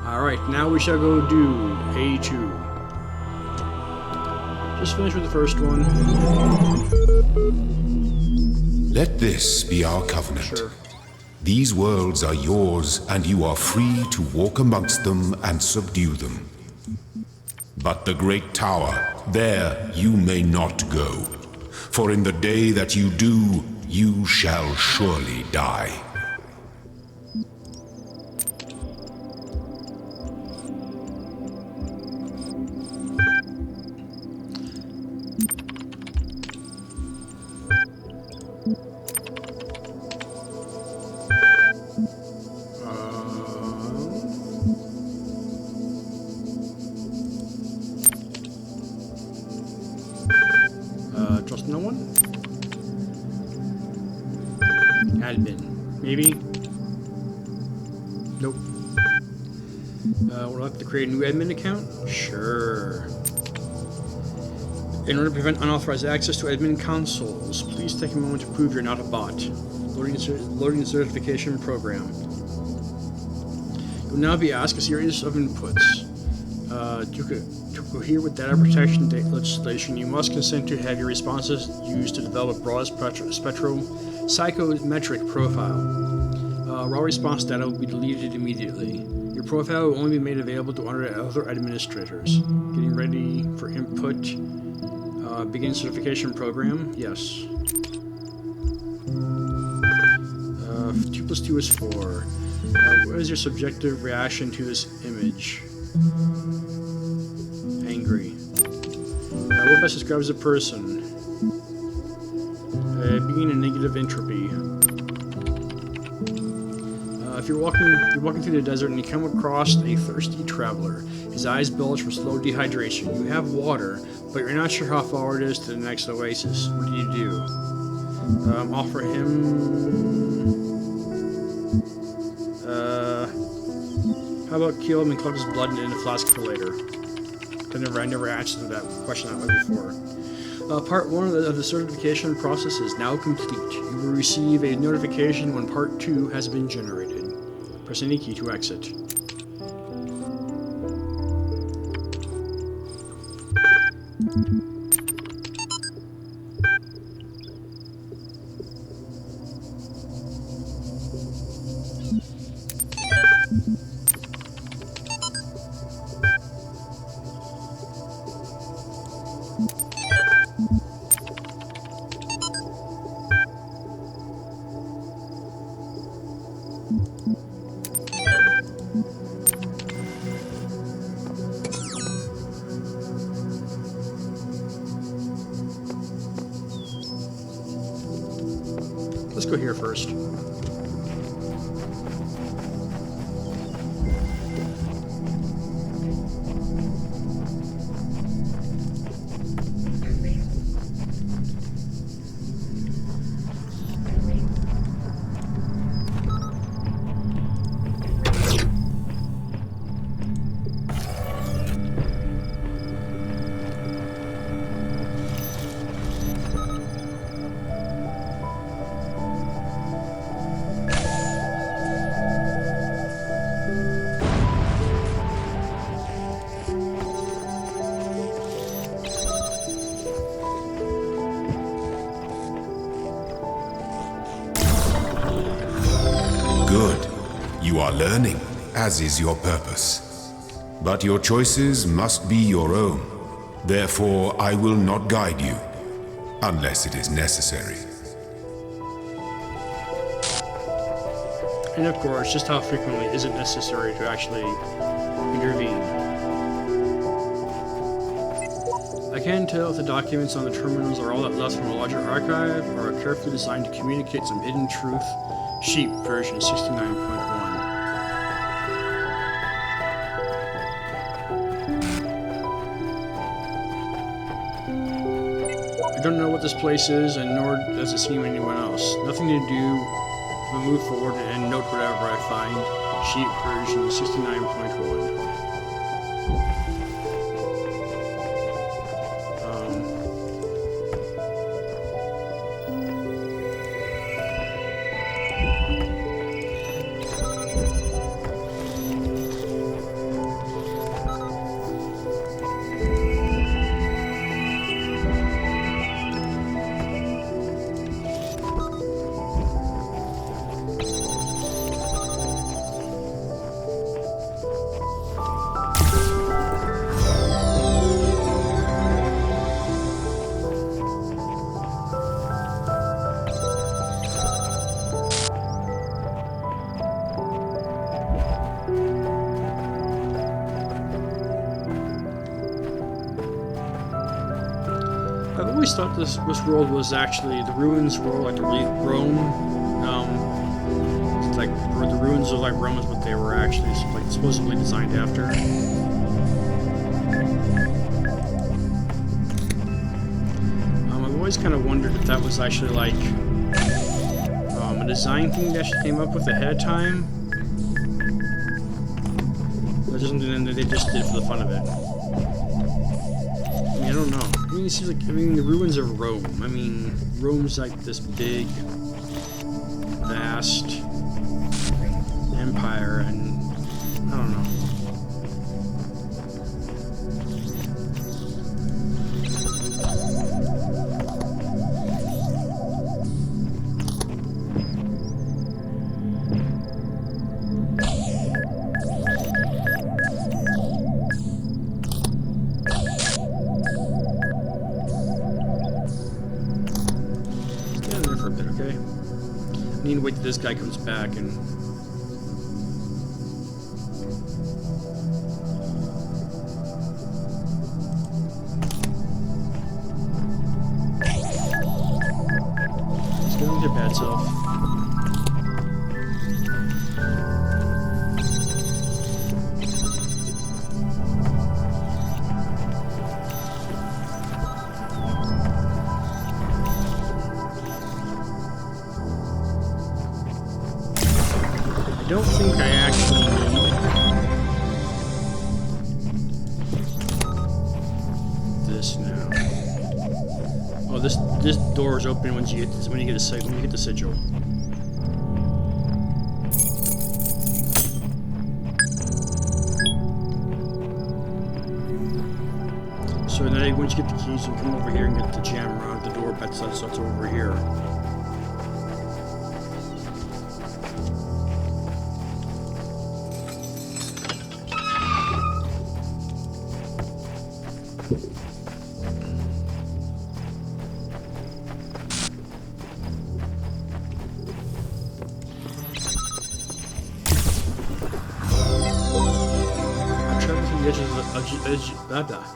Alright, now we shall go do A2. Just finish with the first one. Let this be our covenant. Sure. These worlds are yours, and you are free to walk amongst them and subdue them. But the great tower, there you may not go. For in the day that you do, you shall surely die. Trust no one? Admin. Maybe? Nope. We'll have to create a new admin account? Sure. In order to prevent unauthorized access to admin consoles, please take a moment to prove you're not a bot. Loading the certification program. You'll now be asked a series of inputs. To cohere with data protection legislation, you must consent to have your responses used to develop a broad spectral psychometric profile. Raw response data will be deleted immediately. Your profile will only be made available to other administrators. Getting ready for input. Begin certification program. Yes. 2 plus 2 is 4. What is your subjective reaction to this image? Angry. What best describes a person? Being a negative entropy. If you're walking through the desert and you come across a thirsty traveler, his eyes bulge from slow dehydration. You have water, but you're not sure how far it is to the next oasis. What do? Offer him. How about kill him and collect his blood in a flask for later? I never answered that question that way before. Part 1 of the certification process is now complete. You will receive a notification when Part 2 has been generated. Press any key to exit. Let's go here first. Good. You are learning, as is your purpose. But your choices must be your own. Therefore, I will not guide you, unless it is necessary. And of course, just how frequently is it necessary to actually intervene? I can't tell if the documents on the terminals are all that left from a larger archive or are carefully designed to communicate some hidden truth. Sheep version 69.1. I don't know what this place is, and nor does it seem anyone else. Nothing to do but move forward and note whatever I find. Sheep version 69.1. always thought this world was actually the ruins world, like the Rome. It's like the ruins of like Rome is what they were actually like supposedly designed after. I've always kind of wondered if that was actually like a design thing that she came up with ahead of time, or just something that they just did for the fun of it. I mean, I don't know. I mean, it seems like, I mean, the ruins of Rome. I mean, Rome's like this big, vast empire, and I don't know. I need to wait till this guy comes back and... Let's get on with your bad self. I don't think I actually need this now. Oh, this door is open when you get the sigil. So then once you get the keys, you can come over here and get the gem around the door. That's over here.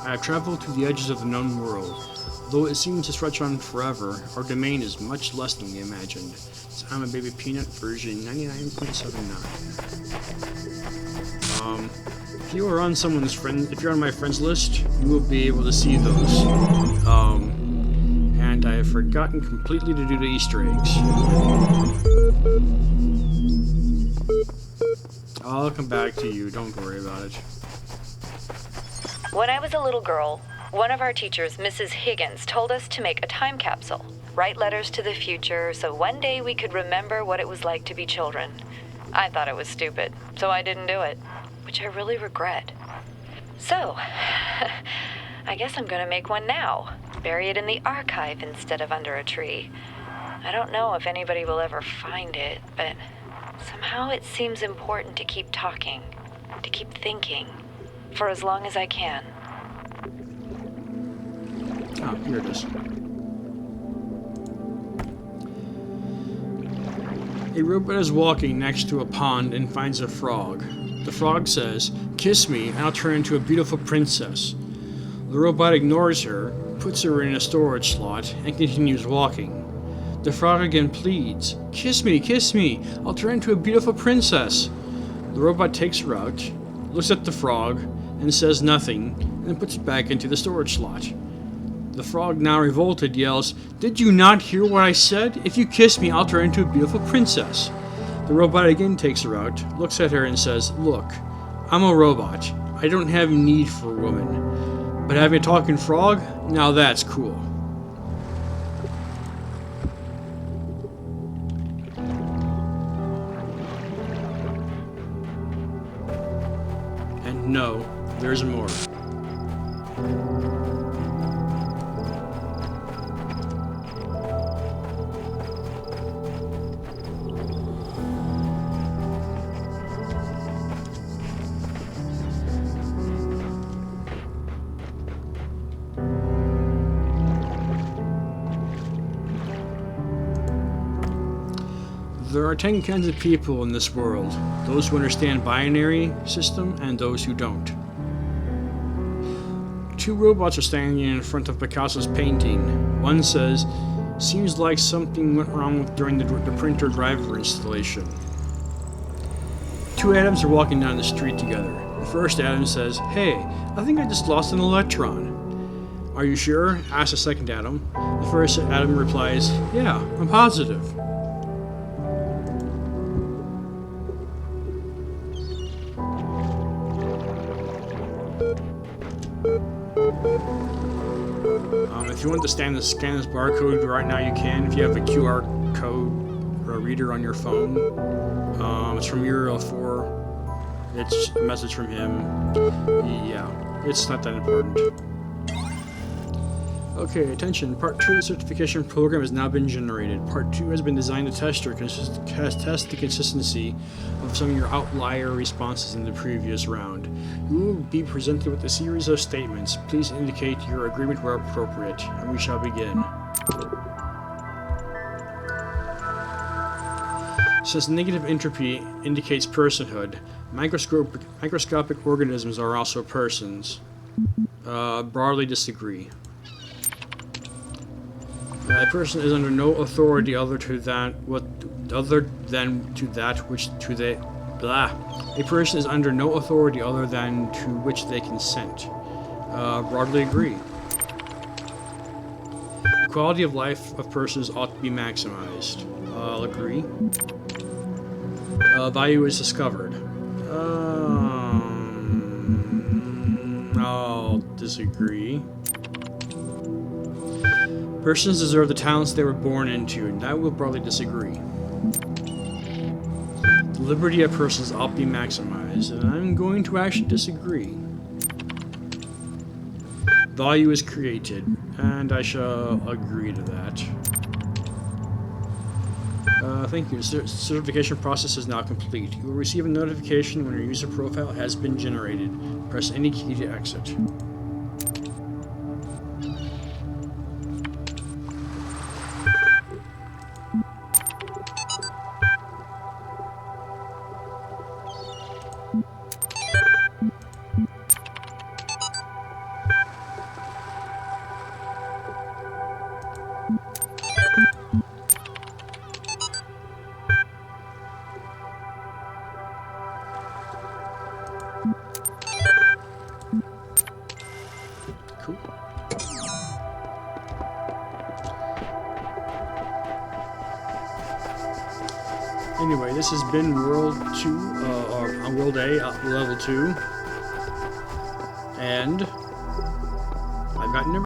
I have traveled to the edges of the known world. Though it seems to stretch on forever, our domain is much less than we imagined. So I'm a baby peanut version 99.79. If you are on someone's friend, if you're on my friends list, you will be able to see those. And I have forgotten completely to do the Easter eggs. I'll come back to you. Don't worry about it. When I was a little girl, one of our teachers, Mrs. Higgins, told us to make a time capsule, write letters to the future, so one day we could remember what it was like to be children. I thought it was stupid, so I didn't do it, which I really regret. So, I guess I'm gonna make one now, bury it in the archive instead of under a tree. I don't know if anybody will ever find it, but somehow it seems important to keep talking, to keep thinking. For as long as I can. Ah, here it is. A robot is walking next to a pond and finds a frog. The frog says, "Kiss me and I'll turn into a beautiful princess." The robot ignores her, puts her in a storage slot, and continues walking. The frog again pleads, kiss me, I'll turn into a beautiful princess." The robot takes her out, looks at the frog, and says nothing, and then puts it back into the storage slot. The frog, now revolted, yells, "Did you not hear what I said? If you kiss me, I'll turn into a beautiful princess." The robot again takes her out, looks at her, and says, "Look, I'm a robot. I don't have need for a woman. But having a talking frog? Now that's cool." And no, there's more. There are 10 kinds of people in this world. Those who understand binary system and those who don't. Two robots are standing in front of Picasso's painting. One says, "Seems like something went wrong during the printer driver installation." Two atoms are walking down the street together. The first atom says, "Hey, I think I just lost an electron." "Are you sure?" asks the second atom. The first atom replies, "Yeah, I'm positive." If you want to scan this barcode right now, you can. If you have a QR code or a reader on your phone, it's from Uriel 4. It's a message from him. Yeah, it's not that important. Okay, attention. Part 2 of the certification program has now been generated. Part 2 has been designed to test the consistency of some of your outlier responses in the previous round. You will be presented with a series of statements. Please indicate your agreement where appropriate, and we shall begin. Since negative entropy indicates personhood, microscopic organisms are also persons. Broadly disagree. A person is under no authority other than to that which to they blah. A person is under no authority other than to which they consent. Broadly agree. The quality of life of persons ought to be maximized. I'll agree. Value is discovered. I'll disagree. Persons deserve the talents they were born into, and I will broadly disagree. The liberty of persons ought to be maximized, and I'm going to actually disagree. Value is created, and I shall agree to that. Thank you. The certification process is now complete. You will receive a notification when your user profile has been generated. Press any key to exit. Cool. Anyway, this has been World 2, or World A, Level 2. And I've gotten